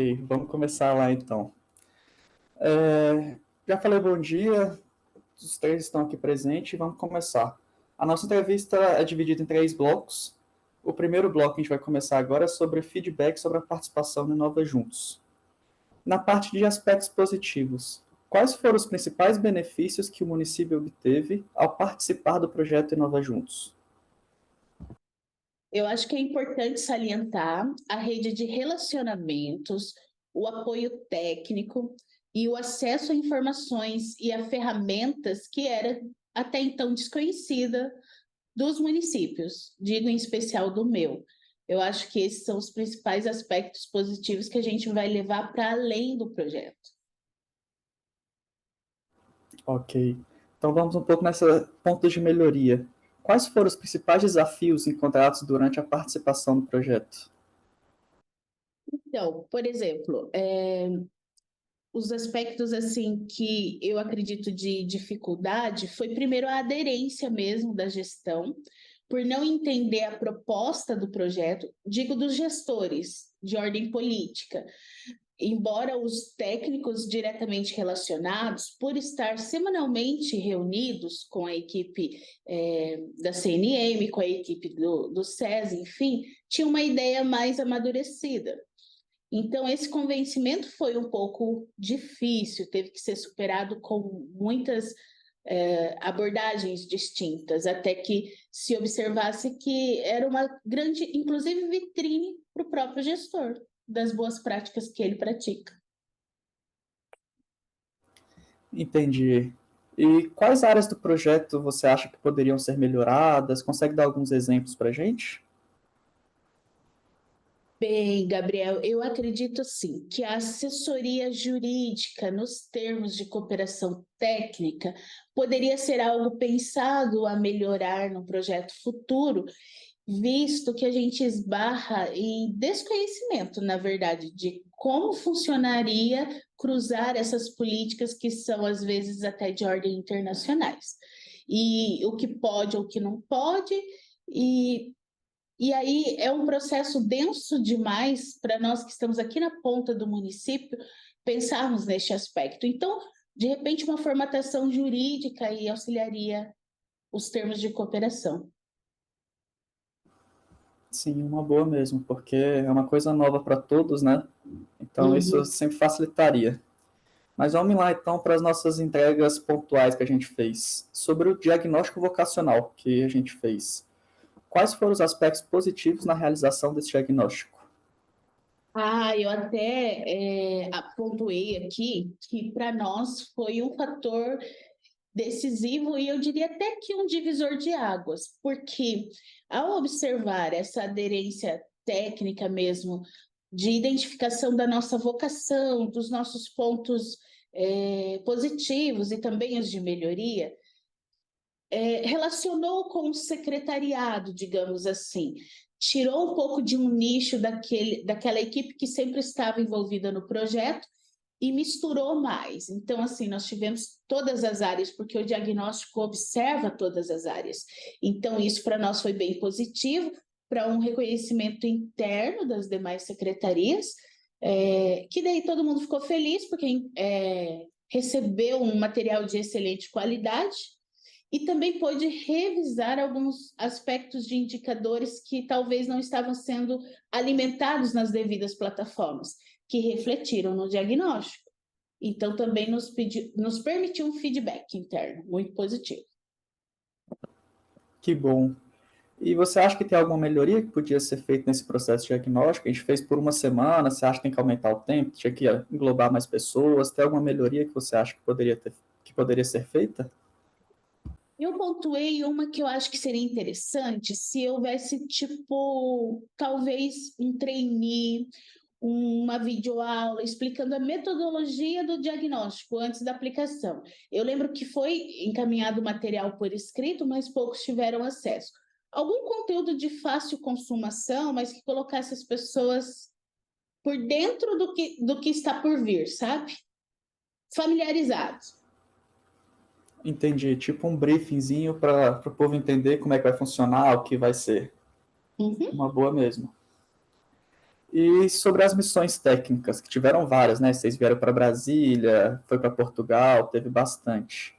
Ok, vamos começar lá então. Já falei bom dia, os três estão aqui presentes, vamos começar. A nossa entrevista é dividida em três blocos. O primeiro bloco que a gente vai começar agora é sobre feedback sobre a participação no Inova Juntos. Na parte de aspectos positivos, quais foram os principais benefícios que o município obteve ao participar do projeto Inova Juntos? Eu acho que é importante salientar a rede de relacionamentos, o apoio técnico e o acesso a informações e a ferramentas que era até então desconhecida dos municípios, digo em especial do meu. Eu acho que esses são os principais aspectos positivos que a gente vai levar para além do projeto. Ok, então vamos um pouco nessa pontos de melhoria. Quais foram os principais desafios encontrados durante a participação no projeto? Então, por exemplo, os aspectos assim que eu acredito de dificuldade foi primeiro a aderência mesmo da gestão, por não entender a proposta do projeto, digo dos gestores de ordem política, embora os técnicos diretamente relacionados, por estar semanalmente reunidos com a equipe da CNM, com a equipe do SES, enfim, tinha uma ideia mais amadurecida. Então, esse convencimento foi um pouco difícil, teve que ser superado com muitas abordagens distintas, até que se observasse que era uma grande, inclusive, vitrine para o próprio gestor, das boas práticas que ele pratica. Entendi. E quais áreas do projeto você acha que poderiam ser melhoradas? Consegue dar alguns exemplos para a gente? Bem, Gabriel, eu acredito sim que a assessoria jurídica nos termos de cooperação técnica poderia ser algo pensado a melhorar no projeto futuro, visto que a gente esbarra em desconhecimento, na verdade, de como funcionaria cruzar essas políticas que são, às vezes, até de ordem internacionais. E o que pode ou o que não pode, e e aí é um processo denso demais para nós que estamos aqui na ponta do município pensarmos neste aspecto. Então, de repente, uma formatação jurídica aí auxiliaria os termos de cooperação. Sim, uma boa mesmo, porque é uma coisa nova para todos, né? Então isso Uhum. sempre facilitaria. Mas vamos lá então para as nossas entregas pontuais que a gente fez. Sobre o diagnóstico vocacional que a gente fez. Quais foram os aspectos positivos na realização desse diagnóstico? Eu até pontuei aqui que para nós foi um fator decisivo e eu diria até que um divisor de águas, porque ao observar essa aderência técnica mesmo de identificação da nossa vocação, dos nossos pontos positivos e também os de melhoria, relacionou com o secretariado, digamos assim, tirou um pouco de um nicho daquela equipe que sempre estava envolvida no projeto e misturou mais. Então, assim, nós tivemos todas as áreas, porque o diagnóstico observa todas as áreas. Então, isso para nós foi bem positivo, para um reconhecimento interno das demais secretarias, que daí todo mundo ficou feliz, porque recebeu um material de excelente qualidade e também pôde revisar alguns aspectos de indicadores que talvez não estavam sendo alimentados nas devidas plataformas, que refletiram no diagnóstico. Então, também nos permitiu um feedback interno muito positivo. Que bom. E você acha que tem alguma melhoria que podia ser feita nesse processo diagnóstico? A gente fez por uma semana, você acha que tem que aumentar o tempo? Tinha que englobar mais pessoas? Tem alguma melhoria que você acha que poderia ser feita? Eu pontuei uma que eu acho que seria interessante se houvesse, tipo, talvez um trainee, uma videoaula explicando a metodologia do diagnóstico antes da aplicação. Eu lembro que foi encaminhado material por escrito, mas poucos tiveram acesso. Algum conteúdo de fácil consumação, mas que colocasse as pessoas por dentro do que está por vir, sabe? Familiarizados. Entendi, tipo um briefingzinho para o povo entender como é que vai funcionar, o que vai ser. Uhum. Uma boa mesmo. E sobre as missões técnicas, que tiveram várias, né? Vocês vieram para Brasília, foi para Portugal, teve bastante.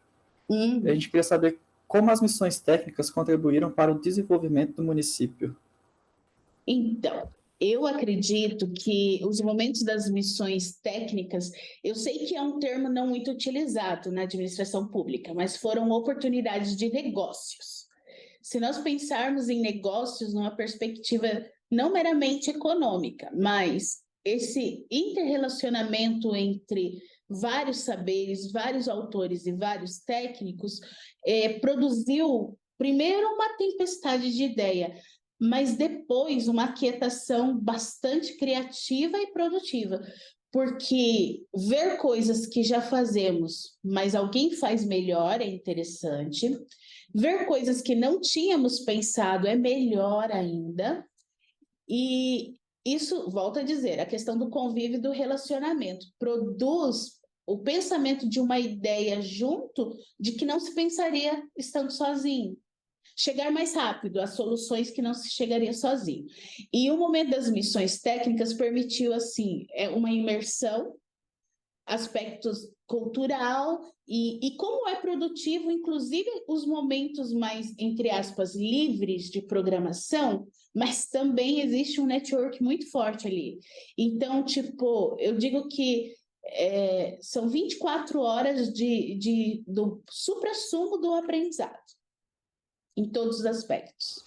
A gente queria saber como as missões técnicas contribuíram para o desenvolvimento do município. Então, eu acredito que os momentos das missões técnicas, eu sei que é um termo não muito utilizado na administração pública, mas foram oportunidades de negócios. Se nós pensarmos em negócios numa perspectiva não meramente econômica, mas esse interrelacionamento entre vários saberes, vários autores e vários técnicos, produziu primeiro uma tempestade de ideia, mas depois uma quietação bastante criativa e produtiva, porque ver coisas que já fazemos, mas alguém faz melhor é interessante, ver coisas que não tínhamos pensado é melhor ainda, e isso, volto a dizer, a questão do convívio e do relacionamento produz o pensamento de uma ideia junto de que não se pensaria estando sozinho. Chegar mais rápido às soluções que não se chegaria sozinho. E o momento das missões técnicas permitiu, assim, uma imersão, aspectos cultural e como é produtivo, inclusive os momentos mais, entre aspas, livres de programação, mas também existe um network muito forte ali. Então, tipo, eu digo que são 24 horas do suprassumo do aprendizado, em todos os aspectos.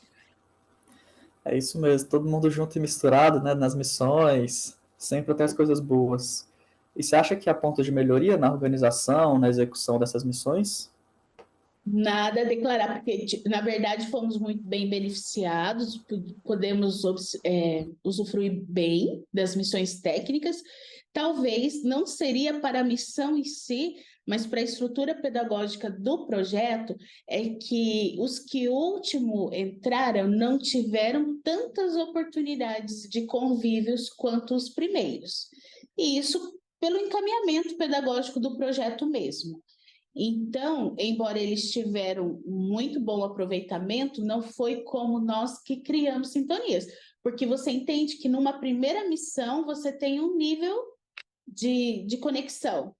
É isso mesmo, todo mundo junto e misturado, né, nas missões, sempre tem as coisas boas. E você acha que há ponto de melhoria na organização, na execução dessas missões? Nada a declarar, porque, na verdade, fomos muito bem beneficiados, podemos usufruir bem das missões técnicas. Talvez não seria para a missão em si, mas para a estrutura pedagógica do projeto, é que os que último entraram não tiveram tantas oportunidades de convívios quanto os primeiros. E isso pelo encaminhamento pedagógico do projeto mesmo. Então, embora eles tiveram muito bom aproveitamento, não foi como nós que criamos sintonias, porque você entende que numa primeira missão você tem um nível de conexão,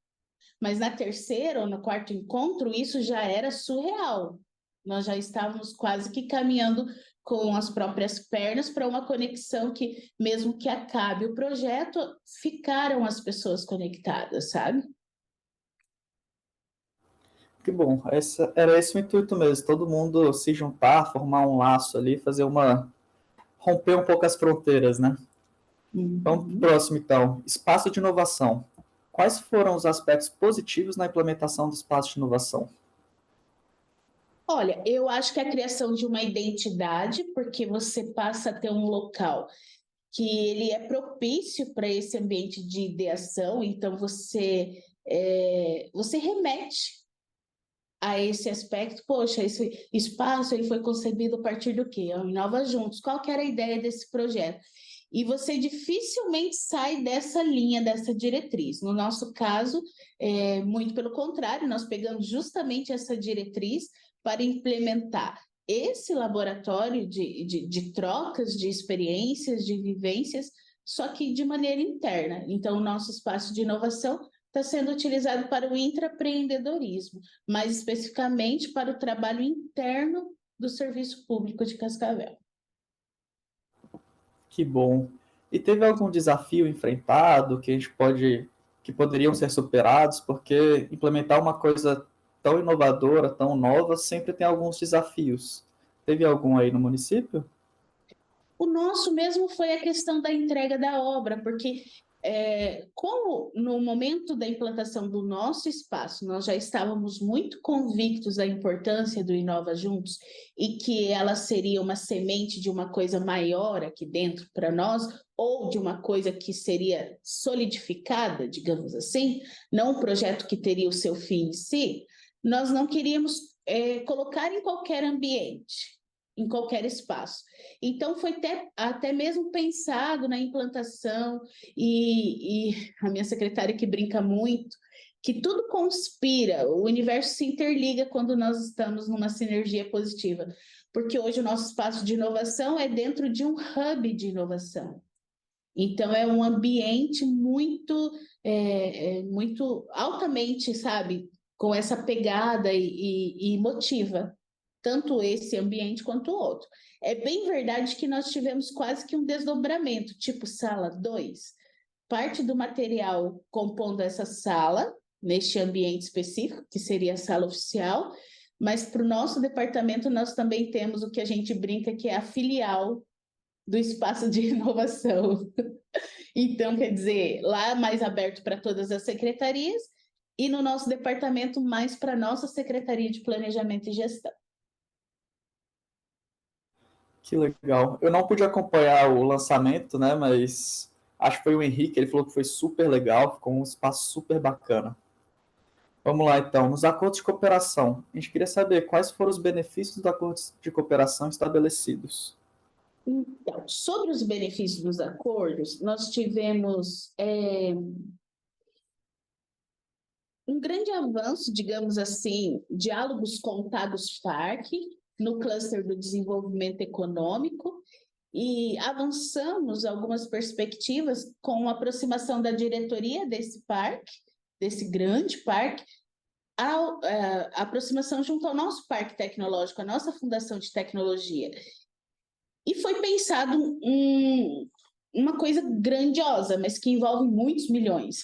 mas na terceira ou no quarto encontro isso já era surreal. Nós já estávamos quase que caminhando com as próprias pernas para uma conexão que, mesmo que acabe o projeto, ficaram as pessoas conectadas, sabe? Que bom, era esse o intuito mesmo, todo mundo se juntar, formar um laço ali, romper um pouco as fronteiras, né? Vamos para o próximo então, espaço de inovação. Quais foram os aspectos positivos na implementação do espaço de inovação? Olha, eu acho que a criação de uma identidade, porque você passa a ter um local que ele é propício para esse ambiente de ideação, então você remete a esse aspecto. Poxa, esse espaço ele foi concebido a partir do quê? Inova Juntos. Qual que era a ideia desse projeto? E você dificilmente sai dessa linha, dessa diretriz. No nosso caso, muito pelo contrário, nós pegamos justamente essa diretriz para implementar esse laboratório de trocas de experiências, de vivências, só que de maneira interna. Então, o nosso espaço de inovação está sendo utilizado para o intraempreendedorismo, mais especificamente para o trabalho interno do Serviço Público de Cascavel. Que bom. E teve algum desafio enfrentado que poderiam ser superados, porque implementar uma coisa tão inovadora, tão nova, sempre tem alguns desafios. Teve algum aí no município? O nosso mesmo foi a questão da entrega da obra, porque como no momento da implantação do nosso espaço, nós já estávamos muito convictos da importância do Inova Juntos e que ela seria uma semente de uma coisa maior aqui dentro para nós, ou de uma coisa que seria solidificada, digamos assim, não um projeto que teria o seu fim em si, nós não queríamos colocar em qualquer ambiente, em qualquer espaço. Então, foi até mesmo pensado na implantação, e a minha secretária que brinca muito, que tudo conspira, o universo se interliga quando nós estamos numa sinergia positiva, porque hoje o nosso espaço de inovação é dentro de um hub de inovação. Então, é um ambiente muito altamente, sabe, com essa pegada e motiva tanto esse ambiente quanto o outro. É bem verdade que nós tivemos quase que um desdobramento, tipo sala 2, parte do material compondo essa sala, neste ambiente específico, que seria a sala oficial, mas para o nosso departamento nós também temos o que a gente brinca que é a filial do espaço de inovação. Então, quer dizer, lá mais aberto para todas as secretarias e no nosso departamento mais para a nossa Secretaria de Planejamento e Gestão. Que legal. Eu não pude acompanhar o lançamento, né? Mas acho que foi o Henrique, ele falou que foi super legal, ficou um espaço super bacana. Vamos lá, então. Nos acordos de cooperação, a gente queria saber quais foram os benefícios dos acordos de cooperação estabelecidos. Então, sobre os benefícios dos acordos, nós tivemos um grande avanço, digamos assim, diálogos contados FARC no cluster do desenvolvimento econômico e avançamos algumas perspectivas com a aproximação da diretoria desse parque, desse grande parque, a aproximação junto ao nosso parque tecnológico, a nossa fundação de tecnologia. E foi pensado uma coisa grandiosa, mas que envolve muitos milhões.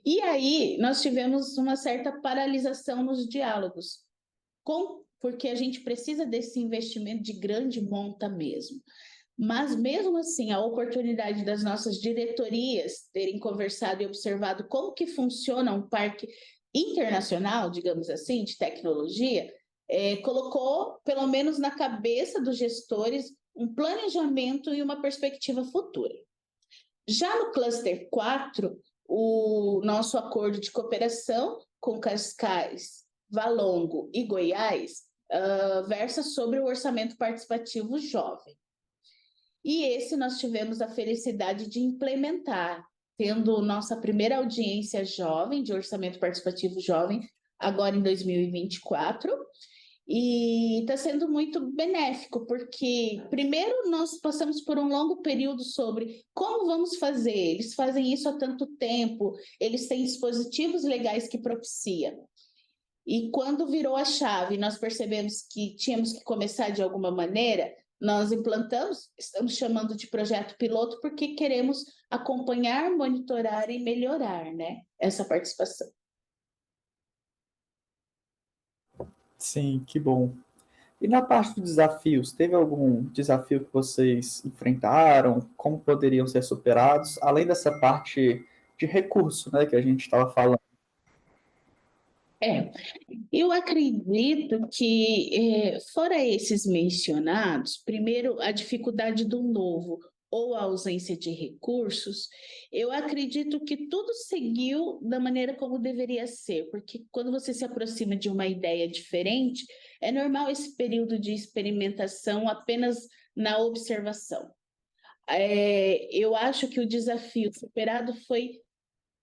E aí nós tivemos uma certa paralisação nos diálogos, porque a gente precisa desse investimento de grande monta mesmo. Mas mesmo assim, a oportunidade das nossas diretorias terem conversado e observado como que funciona um parque internacional, digamos assim, de tecnologia, colocou, pelo menos na cabeça dos gestores, um planejamento e uma perspectiva futura. Já no Cluster 4, o nosso acordo de cooperação com Cascais, Valongo e Goiás versa sobre o orçamento participativo jovem. E esse nós tivemos a felicidade de implementar, tendo nossa primeira audiência jovem, de orçamento participativo jovem, agora em 2024. E está sendo muito benéfico, porque primeiro nós passamos por um longo período sobre como vamos fazer. Eles fazem isso há tanto tempo, eles têm dispositivos legais que propiciam. E quando virou a chave, nós percebemos que tínhamos que começar de alguma maneira, nós implantamos, estamos chamando de projeto piloto, porque queremos acompanhar, monitorar e melhorar, né, essa participação. Sim, que bom. E na parte dos desafios, teve algum desafio que vocês enfrentaram? Como poderiam ser superados? Além dessa parte de recurso, né, que a gente estava falando. Eu acredito que, fora esses mencionados, primeiro, a dificuldade do novo ou a ausência de recursos, eu acredito que tudo seguiu da maneira como deveria ser, porque quando você se aproxima de uma ideia diferente, é normal esse período de experimentação apenas na observação. Eu acho que o desafio superado foi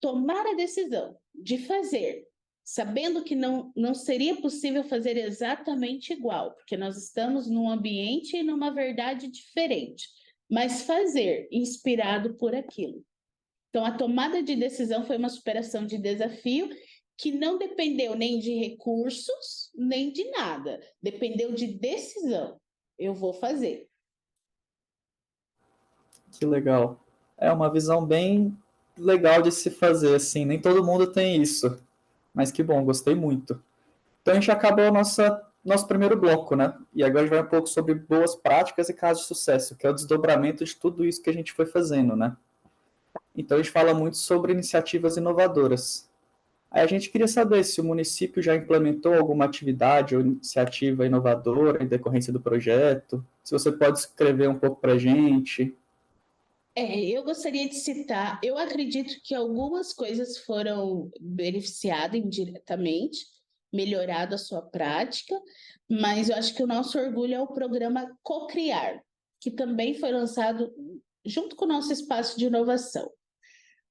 tomar a decisão de fazer, sabendo que não seria possível fazer exatamente igual, porque nós estamos num ambiente e numa verdade diferente, mas fazer inspirado por aquilo. Então, a tomada de decisão foi uma superação de desafio que não dependeu nem de recursos, nem de nada, dependeu de decisão. Eu vou fazer. Que legal. É uma visão bem legal de se fazer, assim. Nem todo mundo tem isso. Mas que bom, gostei muito. Então a gente acabou nosso primeiro bloco, né? E agora a gente vai um pouco sobre boas práticas e casos de sucesso, que é o desdobramento de tudo isso que a gente foi fazendo, né? Então a gente fala muito sobre iniciativas inovadoras. Aí a gente queria saber se o município já implementou alguma atividade ou iniciativa inovadora em decorrência do projeto. Se você pode escrever um pouco para a gente. Eu gostaria de citar, eu acredito que algumas coisas foram beneficiadas indiretamente, melhorado a sua prática, mas eu acho que o nosso orgulho é o programa Cocriar, que também foi lançado junto com o nosso espaço de inovação,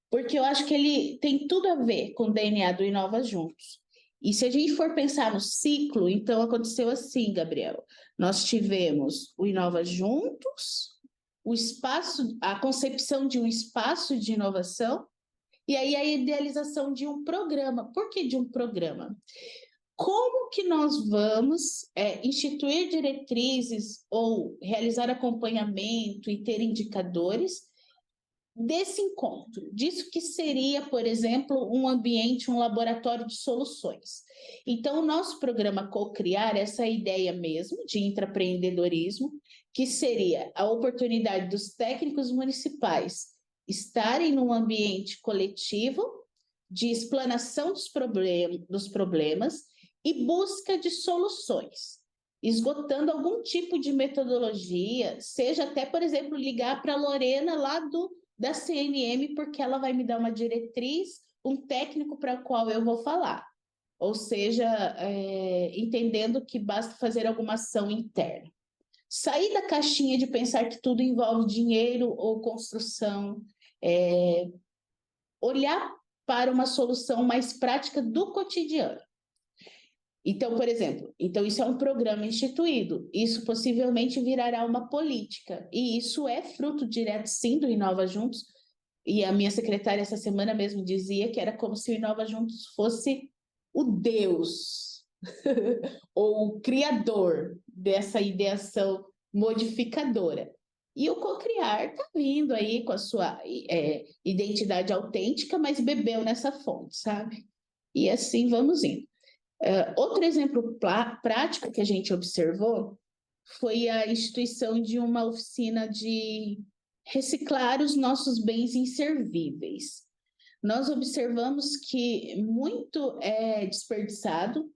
porque eu acho que ele tem tudo a ver com o DNA do Inova Juntos. E se a gente for pensar no ciclo, então aconteceu assim, Gabriel. Nós tivemos o Inova Juntos, o espaço, a concepção de um espaço de inovação, e aí a idealização de um programa. Por que de um programa? Como que nós vamos instituir diretrizes ou realizar acompanhamento e ter indicadores desse encontro, disso que seria, por exemplo, um ambiente, um laboratório de soluções. Então, o nosso programa Co-Criar, essa ideia mesmo de intraempreendedorismo, que seria a oportunidade dos técnicos municipais estarem num ambiente coletivo de explanação dos problemas e busca de soluções, esgotando algum tipo de metodologia, seja até, por exemplo, ligar para a Lorena lá da CNM, porque ela vai me dar uma diretriz, um técnico para o qual eu vou falar. Ou seja, entendendo que basta fazer alguma ação interna. Sair da caixinha de pensar que tudo envolve dinheiro ou construção, olhar para uma solução mais prática do cotidiano. Então, por exemplo, isso é um programa instituído, isso possivelmente virará uma política, e isso é fruto direto, sim, do Inova Juntos, e a minha secretária essa semana mesmo dizia que era como se o Inova Juntos fosse o Deus, ou o criador dessa ideação modificadora. E o Cocriar está vindo aí com a sua identidade autêntica, mas bebeu nessa fonte, sabe? E assim vamos indo. Outro exemplo prático que a gente observou foi a instituição de uma oficina de reciclar os nossos bens inservíveis. Nós observamos que muito é desperdiçado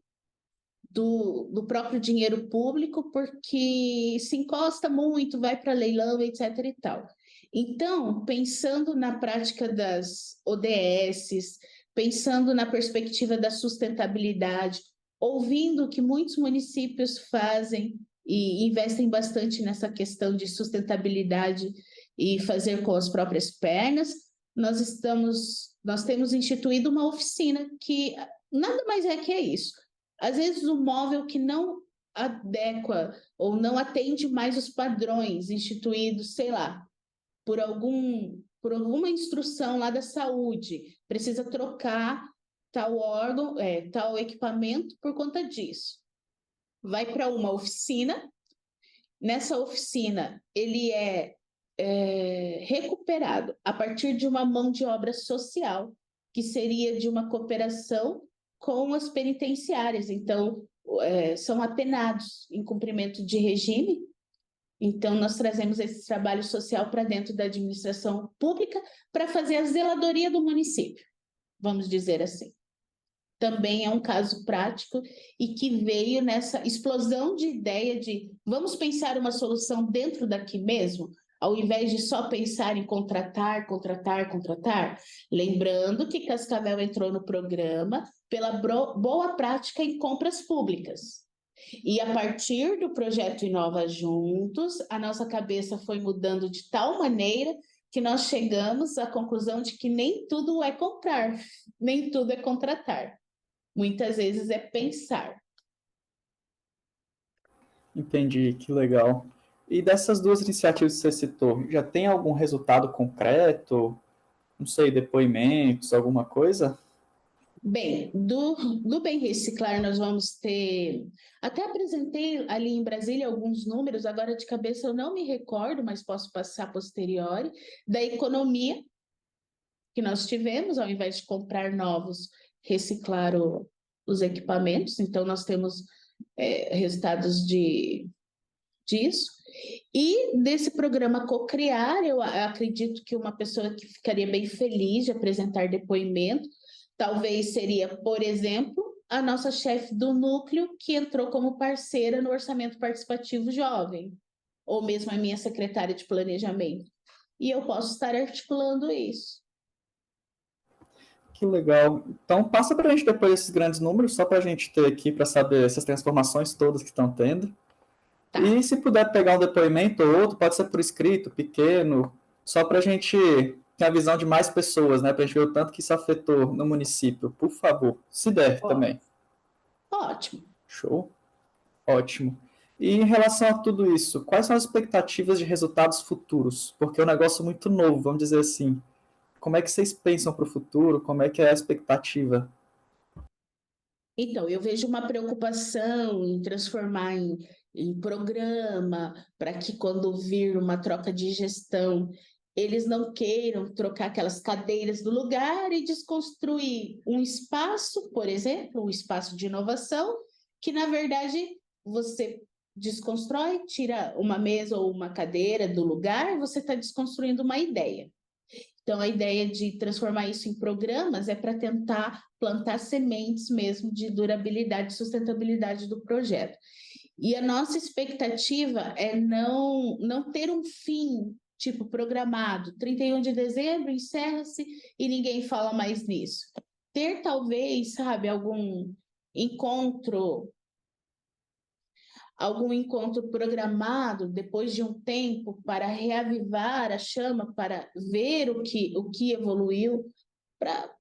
do próprio dinheiro público, porque se encosta muito, vai para leilão, etc. e tal. Então, pensando na prática das ODS, pensando na perspectiva da sustentabilidade, ouvindo o que muitos municípios fazem e investem bastante nessa questão de sustentabilidade e fazer com as próprias pernas, nós temos instituído uma oficina que nada mais é que isso. Às vezes o móvel que não adequa ou não atende mais os padrões instituídos, sei lá, por alguma instrução lá da saúde, precisa trocar tal órgão, tal equipamento por conta disso. Vai para uma oficina, nessa oficina ele é recuperado a partir de uma mão de obra social, que seria de uma cooperação com as penitenciárias. Então, são apenados em cumprimento de regime. Então, nós trazemos esse trabalho social para dentro da administração pública para fazer a zeladoria do município, vamos dizer assim. Também é um caso prático e que veio nessa explosão de ideia de vamos pensar uma solução dentro daqui mesmo, ao invés de só pensar em contratar. Lembrando que Cascavel entrou no programa pela boa prática em compras públicas. E a partir do projeto Inova Juntos, a nossa cabeça foi mudando de tal maneira que nós chegamos à conclusão de que nem tudo é comprar, nem tudo é contratar. Muitas vezes é pensar. Entendi, que legal. E dessas duas iniciativas que você citou, já tem algum resultado concreto? Não sei, depoimentos, alguma coisa? Bem, do Bem Reciclar nós vamos ter... Até apresentei ali em Brasília alguns números, agora de cabeça eu não me recordo, mas posso passar a posteriori, da economia que nós tivemos, ao invés de comprar novos, reciclar os equipamentos. Então, nós temos resultados disso. E desse programa Co-Criar, eu acredito que uma pessoa que ficaria bem feliz de apresentar depoimento, talvez seria, por exemplo, a nossa chefe do núcleo, que entrou como parceira no Orçamento Participativo Jovem, ou mesmo a minha secretária de Planejamento. E eu posso estar articulando isso. Que legal. Então, passa para a gente depois esses grandes números, só para a gente ter aqui, para saber essas transformações todas que estão tendo. Tá. E se puder pegar um depoimento ou outro, pode ser por escrito, pequeno, só para a gente ter a visão de mais pessoas, né? Para a gente ver o tanto que isso afetou no município. Por favor, se der também. Ótimo. Show? Ótimo. E em relação a tudo isso, quais são as expectativas de resultados futuros? Porque é um negócio muito novo, vamos dizer assim. Como é que vocês pensam para o futuro? Como é que é a expectativa? Então, eu vejo uma preocupação em transformar em programa, para que quando vir uma troca de gestão, eles não queiram trocar aquelas cadeiras do lugar e desconstruir um espaço, por exemplo, um espaço de inovação, que na verdade você desconstrói, tira uma mesa ou uma cadeira do lugar, você está desconstruindo uma ideia. Então, a ideia de transformar isso em programas é para tentar plantar sementes mesmo de durabilidade e sustentabilidade do projeto. E a nossa expectativa é não ter um fim, tipo, programado. 31 de dezembro, encerra-se e ninguém fala mais nisso. Ter, talvez, sabe, encontro algum encontro programado depois de um tempo para reavivar a chama, para ver o que evoluiu, para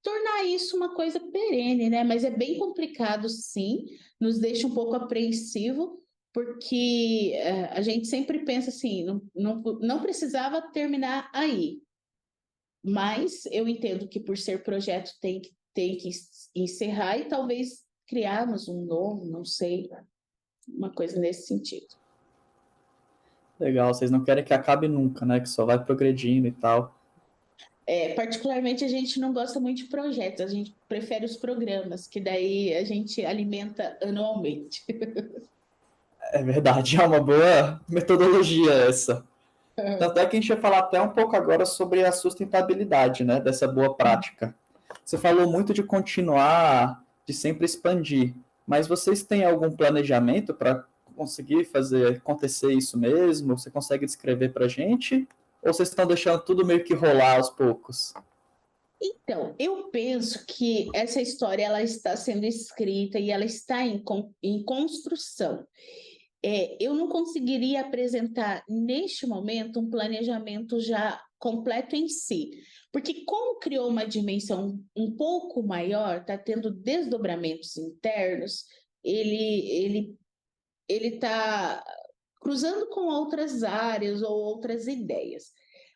tornar isso uma coisa perene, né? Mas é bem complicado, sim, nos deixa um pouco apreensivo, porque a gente sempre pensa assim, não precisava terminar aí, mas eu entendo que por ser projeto tem que encerrar e talvez criarmos um novo, não sei, uma coisa nesse sentido. Legal, vocês não querem que acabe nunca, né? Que só vai progredindo e tal. Particularmente, a gente não gosta muito de projetos, a gente prefere os programas, que daí a gente alimenta anualmente. É verdade, é uma boa metodologia essa. Tanto é que a gente vai falar até um pouco agora sobre a sustentabilidade, né, dessa boa prática. Você falou muito de continuar, de sempre expandir, mas vocês têm algum planejamento para conseguir fazer acontecer isso mesmo? Você consegue descrever para a gente? Ou vocês estão deixando tudo meio que rolar aos poucos? Então, eu penso que essa história ela está sendo escrita e ela está em construção. Eu não conseguiria apresentar neste momento um planejamento já completo em si, porque como criou uma dimensão um pouco maior, está tendo desdobramentos internos, ele está cruzando com outras áreas ou outras ideias.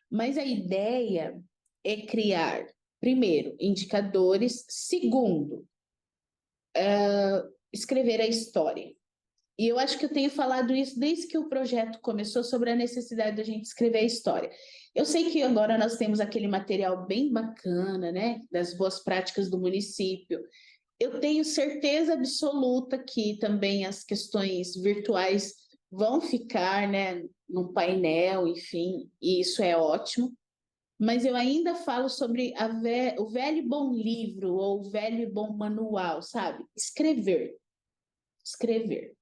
Mas a ideia é criar, primeiro, indicadores, segundo, escrever a história. E eu acho que eu tenho falado isso desde que o projeto começou sobre a necessidade da gente escrever a história. Eu sei que agora nós temos aquele material bem bacana, né, das boas práticas do município. Eu tenho certeza absoluta que também as questões virtuais vão ficar, né, no painel, enfim, e isso é ótimo. Mas eu ainda falo sobre o velho e bom livro ou o velho e bom manual, sabe? Escrever, escrever.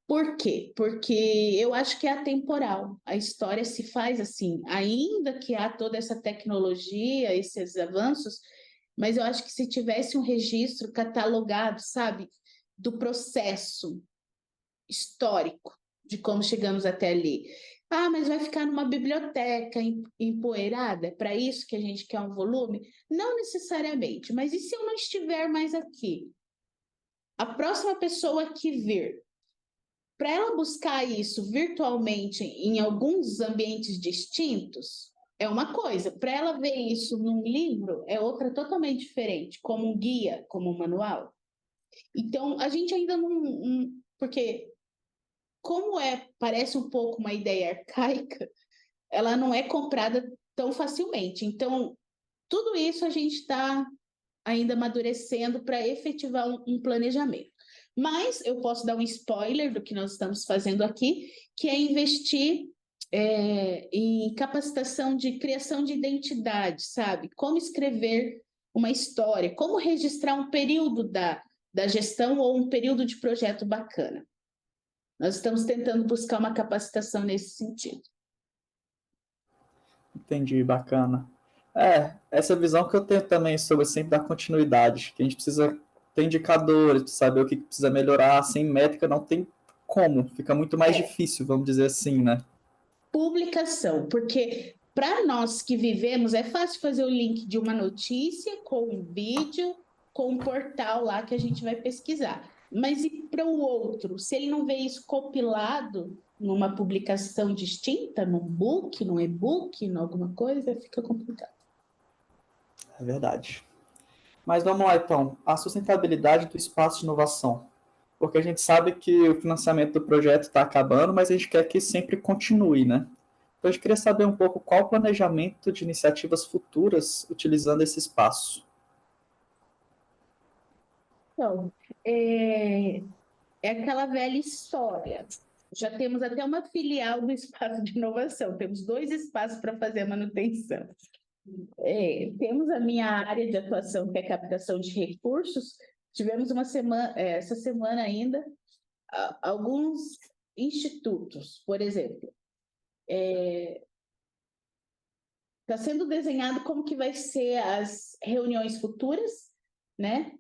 Por quê? Porque eu acho que é atemporal. A história se faz assim, ainda que há toda essa tecnologia, esses avanços, mas eu acho que se tivesse um registro catalogado, sabe, do processo histórico de como chegamos até ali. Ah, mas vai ficar numa biblioteca empoeirada? É para isso que a gente quer um volume? Não necessariamente, mas e se eu não estiver mais aqui? A próxima pessoa que vir, para ela buscar isso virtualmente em alguns ambientes distintos, é uma coisa. Para ela ver isso num livro, é outra totalmente diferente, como um guia, como um manual. Então, a gente ainda não. Porque, como parece um pouco uma ideia arcaica, ela não é comprada tão facilmente. Então, tudo isso a gente está ainda amadurecendo para efetivar um planejamento. Mas eu posso dar um spoiler do que nós estamos fazendo aqui, que é investir em capacitação de criação de identidade, sabe? Como escrever uma história, como registrar um período da gestão ou um período de projeto bacana. Nós estamos tentando buscar uma capacitação nesse sentido. Entendi, bacana. Essa visão que eu tenho também sobre sempre dar continuidade, que a gente precisa ter indicadores, saber o que precisa melhorar, sem métrica não tem como, fica muito mais difícil, vamos dizer assim, né? Publicação, porque para nós que vivemos é fácil fazer o link de uma notícia com um vídeo, com um portal lá que a gente vai pesquisar. Mas e para o outro? Se ele não vê isso compilado numa publicação distinta, num book, num e-book, em alguma coisa, fica complicado. É verdade. Mas vamos lá, então. A sustentabilidade do espaço de inovação. Porque a gente sabe que o financiamento do projeto está acabando, mas a gente quer que sempre continue, né? Então, a gente queria saber um pouco qual o planejamento de iniciativas futuras utilizando esse espaço. Então, é aquela velha história. Já temos até uma filial do espaço de inovação, temos 2 espaços para fazer a manutenção. Temos a minha área de atuação, que é a captação de recursos. Tivemos uma semana, essa semana ainda, alguns institutos, por exemplo. Está sendo desenhado como que vai ser as reuniões futuras, né?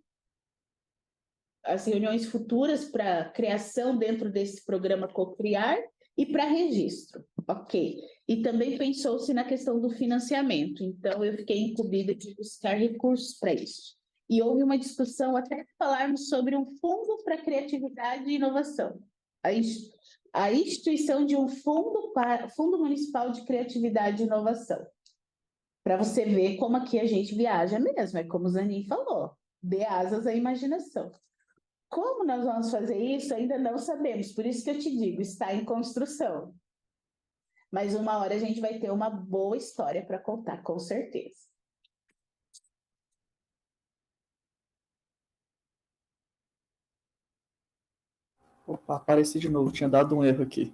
As reuniões futuras para criação dentro desse programa Cocriar e para registro, ok. E também pensou-se na questão do financiamento, então eu fiquei incumbida de buscar recursos para isso. E houve uma discussão até falarmos sobre um fundo para criatividade e inovação. A instituição de um fundo municipal de criatividade e inovação. Para você ver como aqui a gente viaja mesmo, é como o Zanin falou, dê asas à imaginação. Como nós vamos fazer isso, ainda não sabemos, por isso que eu te digo, está em construção. Mas uma hora a gente vai ter uma boa história para contar, com certeza. Opa, apareci de novo, tinha dado um erro aqui.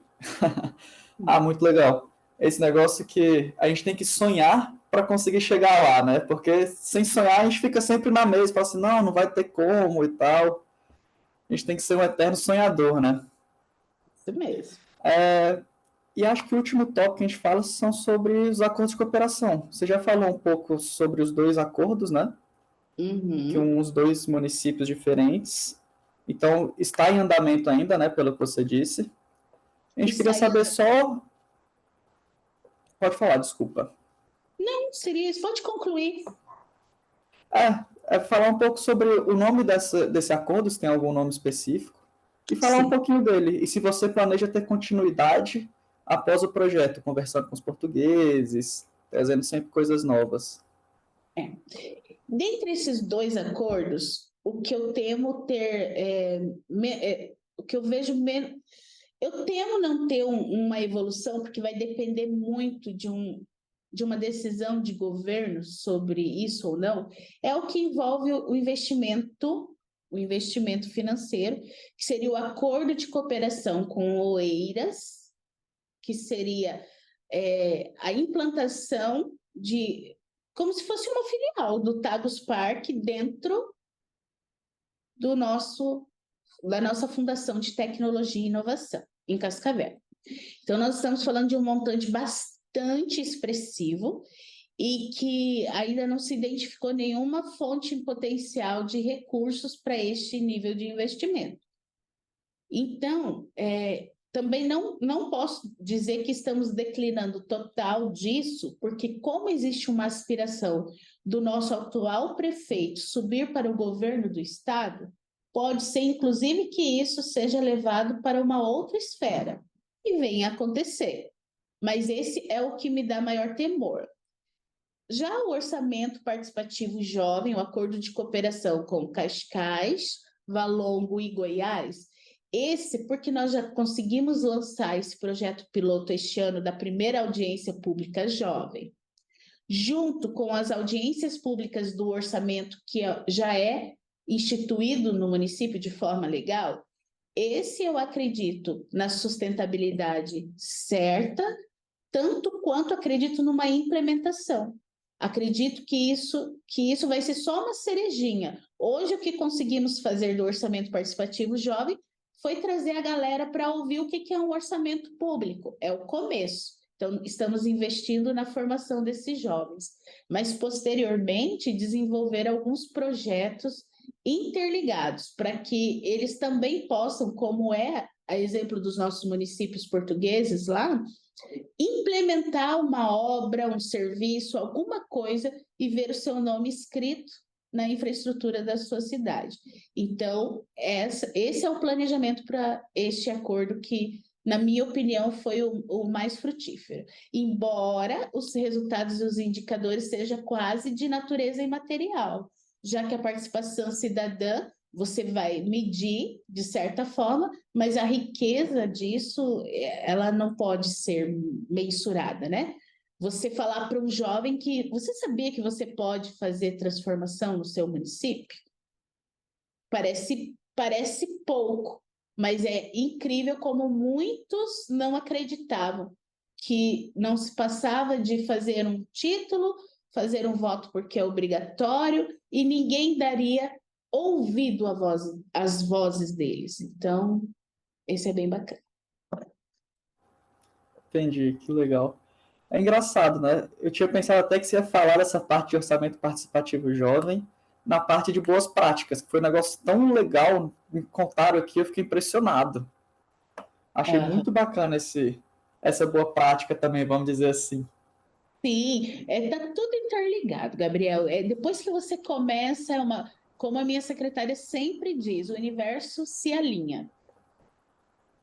Ah, muito legal. Esse negócio que a gente tem que sonhar para conseguir chegar lá, né? Porque sem sonhar a gente fica sempre na mesa, fala assim, não, não vai ter como e tal. A gente tem que ser um eterno sonhador, né? Isso mesmo. E acho que o último tópico que a gente fala são sobre os acordos de cooperação. Você já falou um pouco sobre os 2 acordos, né? Que Uhum. uns 2 municípios diferentes. Então, está em andamento ainda, né? Pelo que você disse. A gente queria Está saber ainda. só. Pode falar, desculpa. Não, seria isso. Pode concluir. Falar um pouco sobre o nome desse acordo, se tem algum nome específico, e falar um Sim. pouquinho dele. E se você planeja ter continuidade após o projeto, conversando com os portugueses, trazendo sempre coisas novas. Dentre esses 2 acordos, o que eu temo ter, o que eu vejo menos. Eu temo não ter uma evolução, porque vai depender muito de uma decisão de governo sobre isso ou não, é o que envolve o investimento financeiro, que seria o acordo de cooperação com o Oeiras, que seria a implantação de, como se fosse uma filial do Tagus Park dentro da nossa Fundação de Tecnologia e Inovação, em Cascavel. Então, nós estamos falando de um montante bastante expressivo e que ainda não se identificou nenhuma fonte potencial de recursos para este nível de investimento. Então, também não posso dizer que estamos declinando total disso, porque como existe uma aspiração do nosso atual prefeito subir para o governo do estado, pode ser inclusive que isso seja levado para uma outra esfera, e venha acontecer. Mas esse é o que me dá maior temor. Já o orçamento participativo jovem, o acordo de cooperação com Cascais, Valongo e Goiás, esse porque nós já conseguimos lançar esse projeto piloto este ano da primeira audiência pública jovem, junto com as audiências públicas do orçamento que já é instituído no município de forma legal, esse eu acredito na sustentabilidade certa, tanto quanto acredito numa implementação. Acredito que isso vai ser só uma cerejinha. Hoje, o que conseguimos fazer do orçamento participativo jovem foi trazer a galera para ouvir o que é um orçamento público. É o começo. Então, estamos investindo na formação desses jovens. Mas, posteriormente, desenvolver alguns projetos interligados para que eles também possam, como é a exemplo dos nossos municípios portugueses lá, implementar uma obra, um serviço, alguma coisa e ver o seu nome escrito na infraestrutura da sua cidade. Então, esse é o planejamento para este acordo que, na minha opinião, foi o mais frutífero. Embora os resultados e os indicadores sejam quase de natureza imaterial, já que a participação cidadã você vai medir de certa forma, mas a riqueza disso, ela não pode ser mensurada, né? Você falar para um jovem que você sabia que você pode fazer transformação no seu município? Parece pouco, mas é incrível como muitos não acreditavam que não se passava de fazer um título, fazer um voto porque é obrigatório e ninguém daria ouvido às vozes deles. Então, esse é bem bacana. Entendi, que legal. É engraçado, né? Eu tinha pensado até que você ia falar dessa parte de orçamento participativo jovem na parte de boas práticas, que foi um negócio tão legal, me contaram aqui, eu fiquei impressionado. Achei muito bacana essa boa prática também, vamos dizer assim. Sim, tá tudo interligado, Gabriel. Depois que você começa, como a minha secretária sempre diz, o universo se alinha.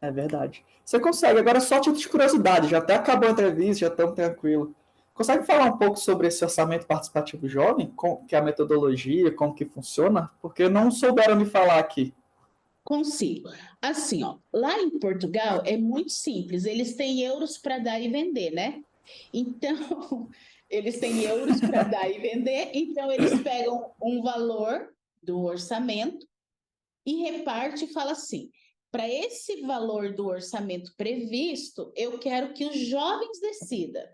É verdade. Você consegue, agora só título de curiosidade, já até acabou a entrevista, já estamos tranquilo. Consegue falar um pouco sobre esse orçamento participativo jovem? Que é a metodologia, como que funciona? Porque não souberam me falar aqui. Consigo. Assim, ó, lá em Portugal é muito simples, eles têm euros para dar e vender, né? Então, eles têm euros para dar e vender, então eles pegam um valor do orçamento e reparte e fala assim: para esse valor do orçamento previsto, eu quero que os jovens decidam.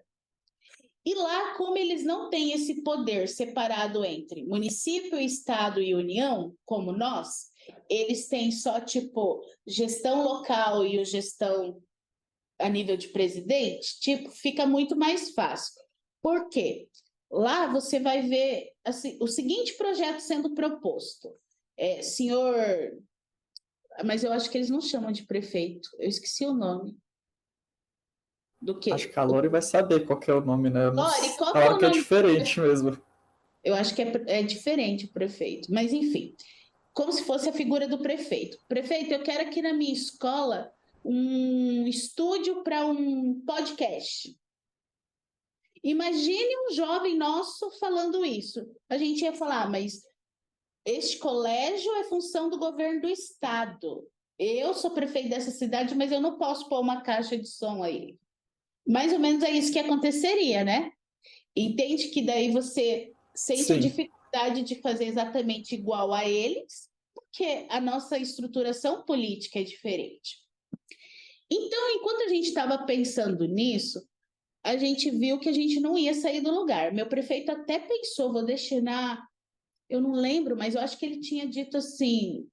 E lá, como eles não têm esse poder separado entre município, estado e união, como nós, eles têm só tipo gestão local e o gestão a nível de presidente, tipo, fica muito mais fácil. Por quê? Lá você vai ver assim, o seguinte projeto sendo proposto. Senhor, mas eu acho que eles não chamam de prefeito, eu esqueci o nome. Do Acho quê? que a Lori vai saber qual que é o nome, né? Lore, qual que é Falaram o que é nome? diferente mesmo. Eu acho que é diferente o prefeito, mas enfim, como se fosse a figura do prefeito. Prefeito, eu quero aqui na minha escola um estúdio para um podcast. Imagine um jovem nosso falando isso. A gente ia falar, mas este colégio é função do governo do estado. Eu sou prefeito dessa cidade, mas eu não posso pôr uma caixa de som aí. Mais ou menos é isso que aconteceria, né? Entende que daí você sente a Sim. dificuldade de fazer exatamente igual a eles, porque a nossa estruturação política é diferente. Então, enquanto a gente estava pensando nisso, a gente viu que a gente não ia sair do lugar. Meu prefeito até pensou, vou destinar, eu não lembro, mas eu acho que ele tinha dito assim,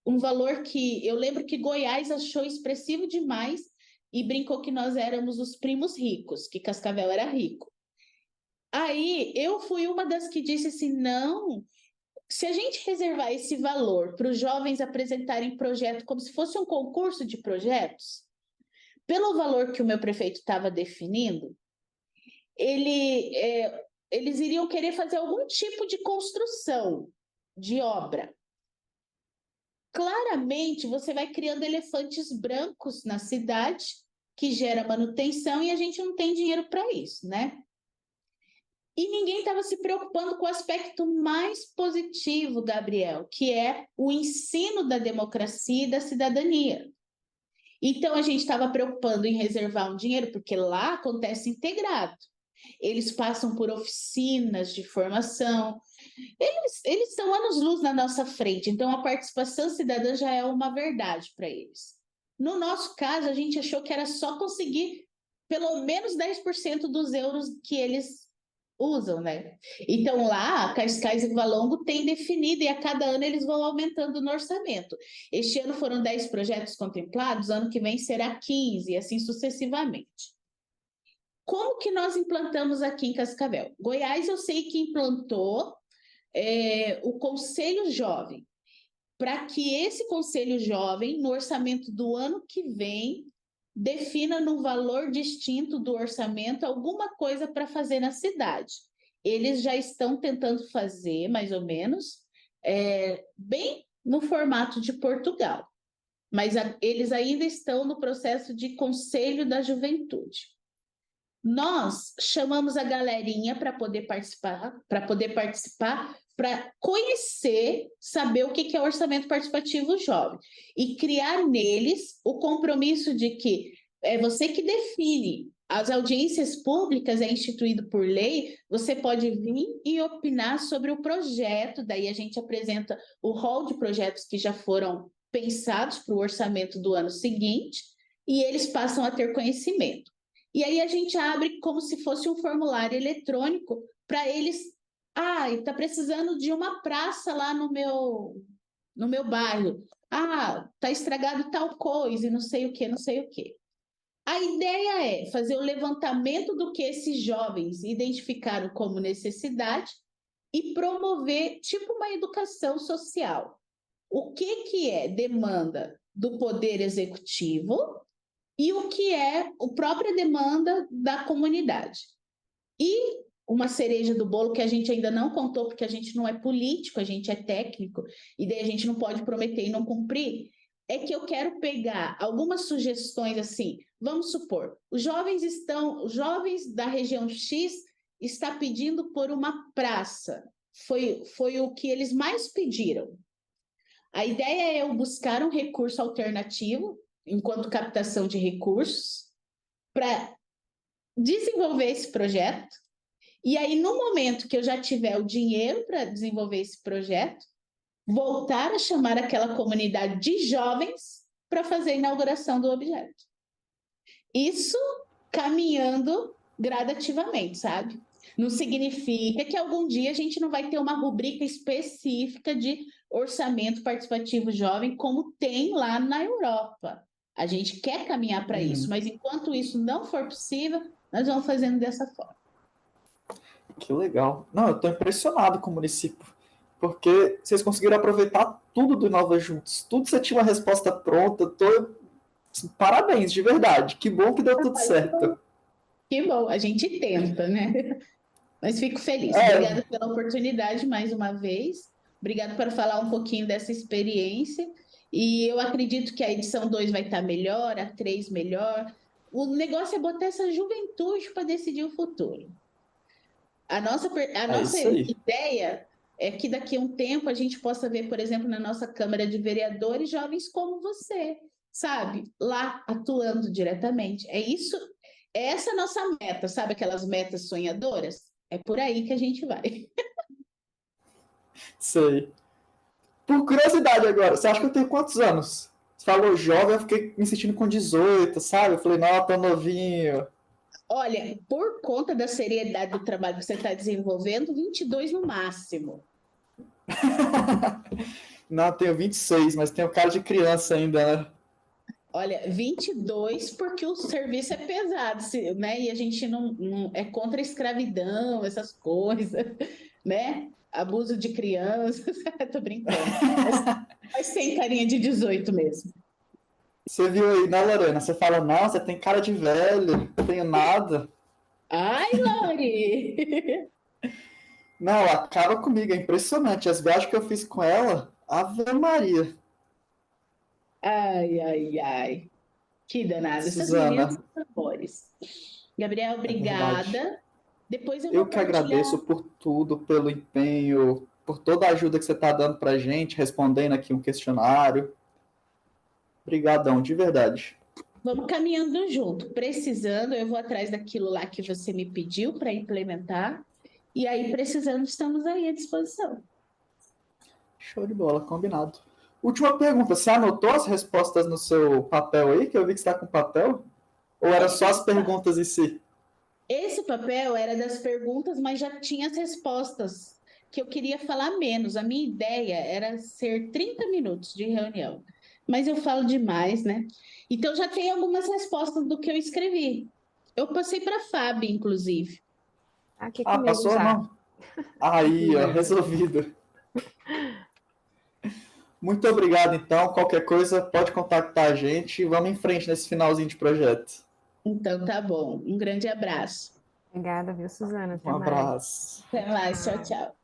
um valor que eu lembro que Goiás achou expressivo demais e brincou que nós éramos os primos ricos, que Cascavel era rico. Aí eu fui uma das que disse assim: não, se a gente reservar esse valor para os jovens apresentarem projeto como se fosse um concurso de projetos, pelo valor que o meu prefeito estava definindo, eles iriam querer fazer algum tipo de construção, de obra. Claramente, você vai criando elefantes brancos na cidade, que gera manutenção, e a gente não tem dinheiro para isso, né? E ninguém estava se preocupando com o aspecto mais positivo, Gabriel, que é o ensino da democracia e da cidadania. Então, a gente estava preocupando em reservar um dinheiro, porque lá acontece integrado. Eles passam por oficinas de formação, eles estão anos-luz na nossa frente, então a participação cidadã já é uma verdade para eles. No nosso caso, a gente achou que era só conseguir pelo menos 10% dos euros que eles usam, né? Então lá, Cascais e Valongo tem definido e a cada ano eles vão aumentando no orçamento. Este ano foram 10 projetos contemplados, ano que vem será 15, e assim sucessivamente. Como que nós implantamos aqui em Cascavel? Goiás eu sei que implantou o Conselho Jovem, para que esse Conselho Jovem, no orçamento do ano que vem, defina no valor distinto do orçamento alguma coisa para fazer na cidade. eles já estão tentando fazer, mais ou menos, bem no formato de Portugal, mas eles ainda estão no processo de Conselho da Juventude. Nós chamamos a galerinha para poder participar, para conhecer, saber o que é orçamento participativo jovem e criar neles o compromisso de que é você que define. As audiências públicas é instituído por lei, você pode vir e opinar sobre o projeto, daí a gente apresenta o rol de projetos que já foram pensados para o orçamento do ano seguinte e eles passam a ter conhecimento. E aí a gente abre como se fosse um formulário eletrônico para eles. Está precisando de uma praça lá no meu bairro. Está estragado tal coisa e não sei o que, não sei o que. A ideia é fazer o levantamento do que esses jovens identificaram como necessidade e promover tipo uma educação social. O que é demanda do poder executivo e o que é a própria demanda da comunidade. E uma cereja do bolo que a gente ainda não contou, porque a gente não é político, a gente é técnico, e daí a gente não pode prometer e não cumprir, é que eu quero pegar algumas sugestões assim, vamos supor, os jovens da região X está pedindo por uma praça, foi o que eles mais pediram. A ideia é eu buscar um recurso alternativo, enquanto captação de recursos, para desenvolver esse projeto. E aí, no momento que eu já tiver o dinheiro para desenvolver esse projeto, voltar a chamar aquela comunidade de jovens para fazer a inauguração do objeto. Isso caminhando gradativamente, sabe? Não significa que algum dia a gente não vai ter uma rubrica específica de orçamento participativo jovem, como tem lá na Europa. A gente quer caminhar para isso, mas enquanto isso não for possível, nós vamos fazendo dessa forma. Que legal. Não, eu estou impressionado com o município, porque vocês conseguiram aproveitar tudo do Inova Juntos. Tudo você tinha uma resposta pronta. Parabéns, de verdade. Que bom que deu tudo certo. Que bom, a gente tenta, né? Mas fico feliz. Obrigada pela oportunidade mais uma vez. Obrigada por falar um pouquinho dessa experiência. E eu acredito que a edição 2 vai estar melhor, a 3 melhor. O negócio é botar essa juventude para decidir o futuro. A nossa ideia é que daqui a um tempo a gente possa ver, por exemplo, na nossa Câmara de Vereadores, jovens como você, sabe? Lá atuando diretamente. É isso, é essa a nossa meta, sabe? Aquelas metas sonhadoras? É por aí que a gente vai. Sei. Por curiosidade agora, você acha que eu tenho quantos anos? Você falou jovem, eu fiquei me sentindo com 18, sabe? Eu falei, não, tô novinho. Olha, por conta da seriedade do trabalho que você está desenvolvendo, 22 no máximo. Não, tenho 26, mas tenho cara de criança ainda, né? Olha, 22 porque o serviço é pesado, né? E a gente não é contra a escravidão, essas coisas, né? Abuso de crianças, tô brincando. Mas sem carinha de 18 mesmo. Você viu aí, né, Lorena? Você fala, não, você tem cara de velho, não tenho nada. Ai, Lori! Não, acaba comigo, é impressionante. As viagens que eu fiz com ela, Ave Maria. Ai, ai, ai. Que danado. Essas meninas Suzana, são amores. Gabriel, é verdade. obrigada. Depois eu Eu vou que partilhar. agradeço por tudo, pelo empenho, por toda a ajuda que você está dando para a gente, respondendo aqui um questionário. Obrigadão, de verdade. Vamos caminhando junto. Precisando, eu vou atrás daquilo lá que você me pediu para implementar. E aí, precisando, estamos aí à disposição. Show de bola, combinado. Última pergunta, você anotou as respostas no seu papel aí, que eu vi que você está com papel? Ou era só as perguntas em si? Esse papel era das perguntas, mas já tinha as respostas, que eu queria falar menos. A minha ideia era ser 30 minutos de reunião, mas eu falo demais, né? Então já tem algumas respostas do que eu escrevi. Eu passei para a Fábio, inclusive. Que passou usar. não? Aí, ó, resolvido. Muito obrigado, então. Qualquer coisa, pode contactar a gente e vamos em frente nesse finalzinho de projeto. Então tá bom. Um grande abraço. Obrigada, viu, Suzana? Até Um mais. abraço. Até mais, tchau, tchau.